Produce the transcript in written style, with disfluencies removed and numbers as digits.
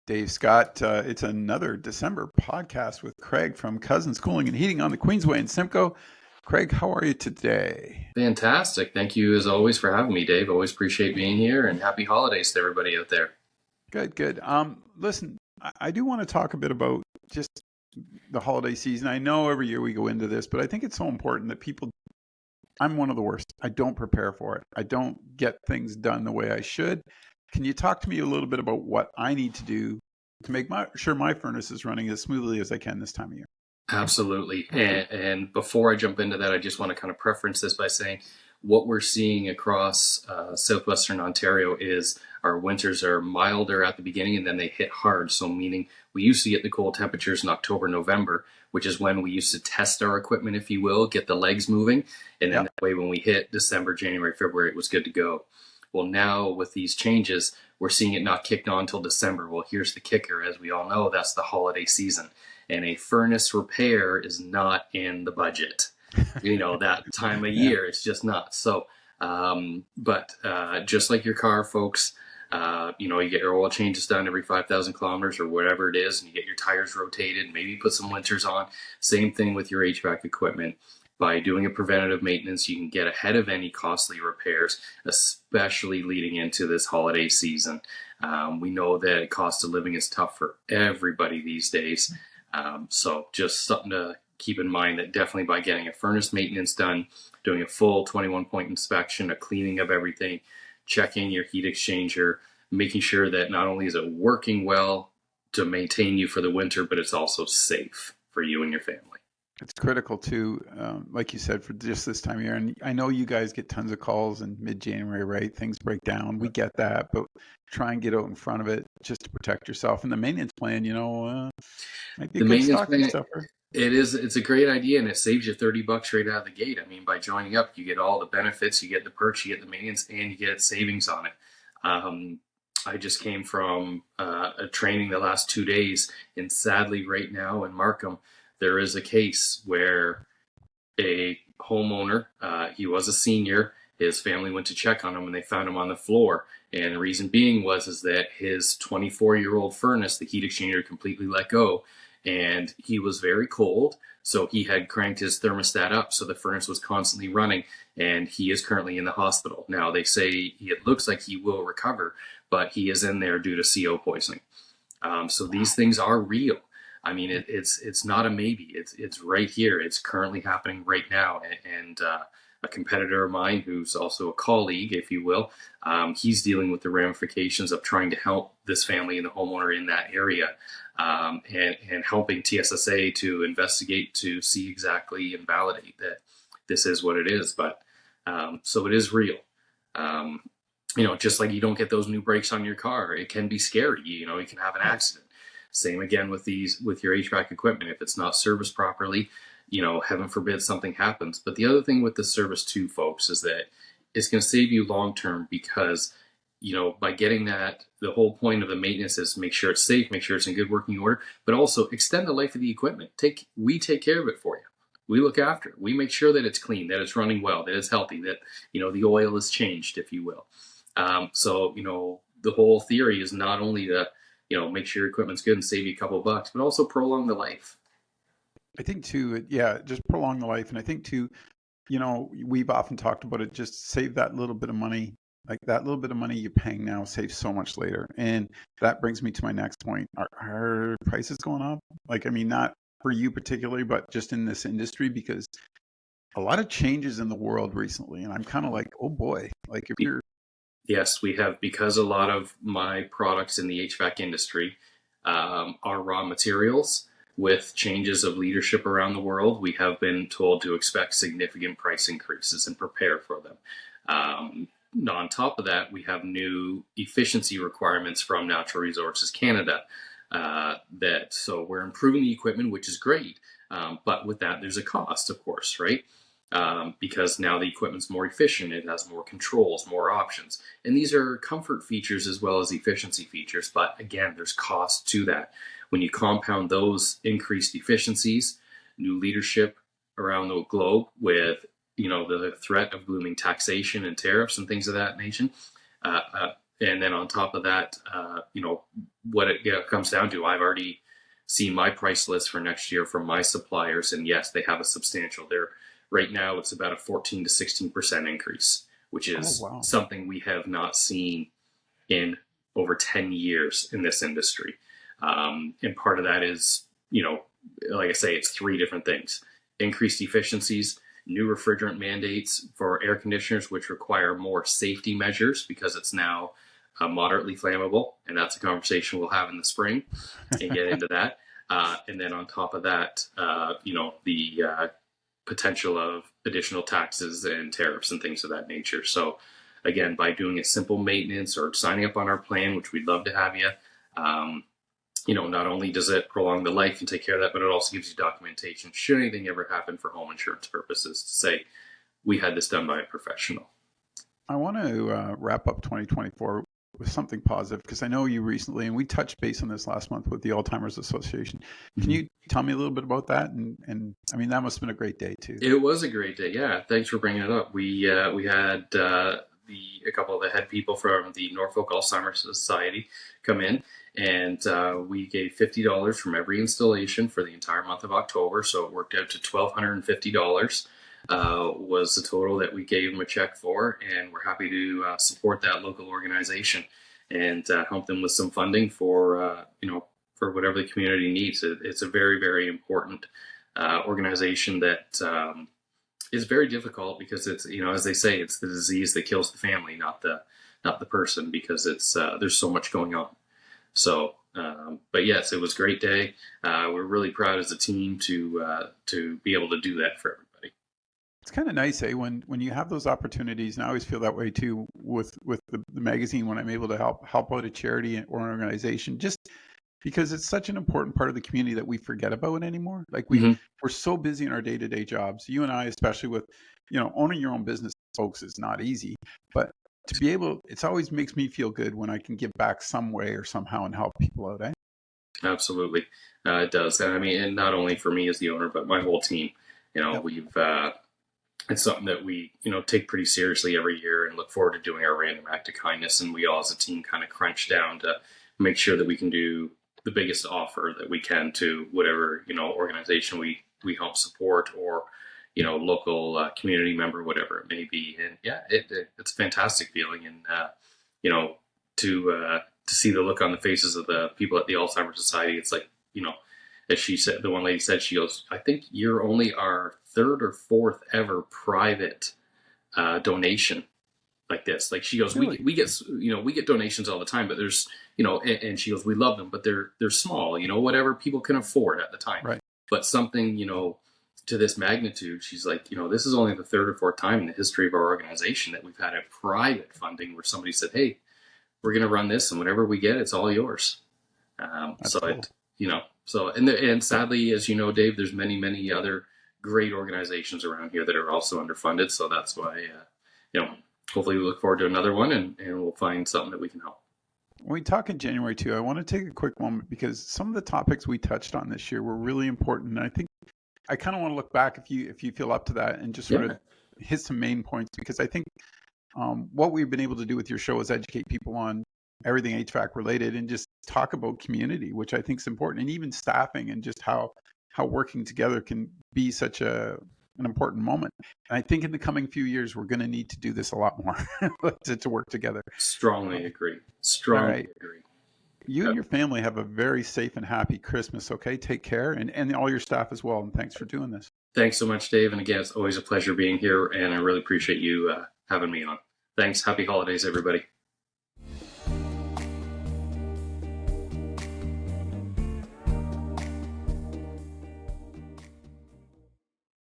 Dave Scott. It's another December podcast with Craig from Causyn Cooling and Heating on the Queensway in Simcoe. Craig, how are you today? Fantastic. Thank you as always for having me, Dave. Always appreciate being here, and happy holidays to everybody out there. Good, good. Listen, I do want to talk a bit about just the holiday season. I know every year we go into this, but I think it's so important that people, I'm one of the worst. I don't prepare for it. I don't get things done the way I should. Can you talk to me a little bit about what I need to do to make sure my furnace is running as smoothly as I can this time of year? Absolutely. And before I jump into that, I just want to kind of preference this by saying what we're seeing across southwestern Ontario is our winters are milder at the beginning and then they hit hard. So meaning we used to get the cold temperatures in October, November, which is when we used to test our equipment, if you will, get the legs moving. And then that way when we hit December, January, February, it was good to go. Well, now with these changes, we're seeing it not kicked on until December. Well, here's the kicker. As we all know, that's the holiday season. And a furnace repair is not in the budget. That time of year, it's just not. So, but just like your car, folks, you get your oil changes done every 5,000 kilometers or whatever it is, and you get your tires rotated, maybe put some winters on. Same thing with your HVAC equipment. By doing a preventative maintenance, you can get ahead of any costly repairs, especially leading into this holiday season. We know that cost of living is tough for everybody these days. So just something to keep in mind, that definitely by getting a furnace maintenance done, doing a full 21-point inspection, a cleaning of everything, checking your heat exchanger, making sure that not only is it working well to maintain you for the winter, but it's also safe for you and your family. It's critical too, like you said, for just this time of year. And I know you guys get tons of calls in mid-January, right? Things break down. We get that, but try and get out in front of it just to protect yourself. And the maintenance plan, might be a good stocking stuffer. It's a great idea, and it saves you $30 right out of the gate. I mean, by joining up, you get all the benefits, you get the perks, you get the maintenance, and you get savings on it. I just came from a training the last 2 days, and sadly right now in Markham, there is a case where a homeowner, he was a senior, his family went to check on him and they found him on the floor. And the reason being is that his 24-year-old furnace, the heat exchanger completely let go, and he was very cold. So he had cranked his thermostat up. So the furnace was constantly running, and he is currently in the hospital. Now they say it looks like he will recover, but he is in there due to CO poisoning. So these things are real. I mean, it's not a maybe. It's right here. It's currently happening right now. And a competitor of mine, who's also a colleague, if you will, he's dealing with the ramifications of trying to help this family and the homeowner in that area, and helping TSSA to investigate to see exactly and validate that this is what it is. But so it is real. Just like you don't get those new brakes on your car, it can be scary. You can have an accident. Same again with your HVAC equipment. If it's not serviced properly, heaven forbid something happens. But the other thing with the service too, folks, is that it's going to save you long term, because, by getting that, the whole point of the maintenance is make sure it's safe, make sure it's in good working order, but also extend the life of the equipment. We take care of it for you. We look after it. We make sure that it's clean, that it's running well, that it's healthy, that, the oil is changed, if you will. So, the whole theory is not only to, make sure your equipment's good and save you a couple of bucks, but also prolong the life. I think too, just prolong the life. And I think too, we've often talked about it, just save that little bit of money. Like that little bit of money you're paying now saves so much later. And that brings me to my next point. Are prices going up? Not for you particularly, but just in this industry, because a lot of changes in the world recently. And I'm kind of like, oh boy, like if you're... Yes, we have, because a lot of my products in the HVAC industry are raw materials. With changes of leadership around the world, we have been told to expect significant price increases and prepare for them. On top of that, we have new efficiency requirements from Natural Resources Canada. So we're improving the equipment, which is great. But with that, there's a cost, of course, right? Because now the equipment's more efficient, it has more controls, more options. And these are comfort features as well as efficiency features. But again, there's cost to that. When you compound those increased efficiencies, new leadership around the globe with, the threat of looming taxation and tariffs and things of that nature, and then on top of that, what it comes down to, I've already seen my price list for next year from my suppliers, and yes, they have a substantial. There right now, it's about a 14 to 16% increase, which Oh, is wow. something we have not seen in over 10 years in this industry. And part of that is, like I say, it's three different things: increased efficiencies, new refrigerant mandates for air conditioners, which require more safety measures because it's now moderately flammable. And that's a conversation we'll have in the spring and get into that. And then on top of that, the potential of additional taxes and tariffs and things of that nature. So, again, by doing a simple maintenance or signing up on our plan, which we'd love to have you, not only does it prolong the life and take care of that, but it also gives you documentation should anything ever happen for home insurance purposes to say we had this done by a professional. I want to wrap up 2024 with something positive, because I know you recently, and we touched base on this last month with the Alzheimer's Association. Can you tell me a little bit about that? And I mean, that must have been a great day too. It was a great day. Yeah, thanks for bringing it up. We had a couple of the head people from the Norfolk Alzheimer's Society come in, and we gave $50 from every installation for the entire month of October. So it worked out to $1,250 was the total that we gave them a check for, and we're happy to support that local organization and help them with some funding for for whatever the community needs. It's a very, very important organization that is very difficult because it's, as they say, it's the disease that kills the family, not the person, because it's there's so much going on. So, but yes, it was a great day. We're really proud as a team to be able to do that for everybody. It's kind of nice, when you have those opportunities, and I always feel that way too with the magazine, when I'm able to help out a charity or an organization, just because it's such an important part of the community that we forget about anymore. Like we're so busy in our day-to-day jobs. You and I, especially with, owning your own business, folks, is not easy, but to be able, it's always makes me feel good when I can give back some way or somehow and help people out. Absolutely. It does. And I mean, and not only for me as the owner, but my whole team, Yep. we've, it's something that we, take pretty seriously every year and look forward to doing our random act of kindness. And we all as a team kind of crunch down to make sure that we can do the biggest offer that we can to whatever, organization we help support, or, local community member, whatever it may be. And yeah, it's a fantastic feeling. And, to see the look on the faces of the people at the Alzheimer's Society, it's like, as she said, the one lady said, she goes, I think you're only our third or fourth ever private donation like this. Like she goes, Really? we get donations all the time, but there's, and she goes, we love them, but they're small, whatever people can afford at the time. Right. But something, to this magnitude, she's like, this is only the third or fourth time in the history of our organization that we've had a private funding where somebody said, hey, we're going to run this, and whatever we get, it's all yours. So cool. And sadly, as you know, Dave, there's many other great organizations around here that are also underfunded. So that's why, hopefully we look forward to another one, and we'll find something that we can help. When we talk in January too, I want to take a quick moment, because some of the topics we touched on this year were really important. And I think I kind of want to look back, if you feel up to that, and just sort of hit some main points, because I think what we've been able to do with your show is educate people on everything HVAC related, and just talk about community, which I think is important, and even staffing, and just how working together can be such an important moment. And I think in the coming few years, we're going to need to do this a lot more to work together. Strongly agree. Agree. You and your family have a very safe and happy Christmas. Okay. Take care, and all your staff as well. And thanks for doing this. Thanks so much, Dave. And again, it's always a pleasure being here, and I really appreciate you having me on. Thanks. Happy holidays, everybody.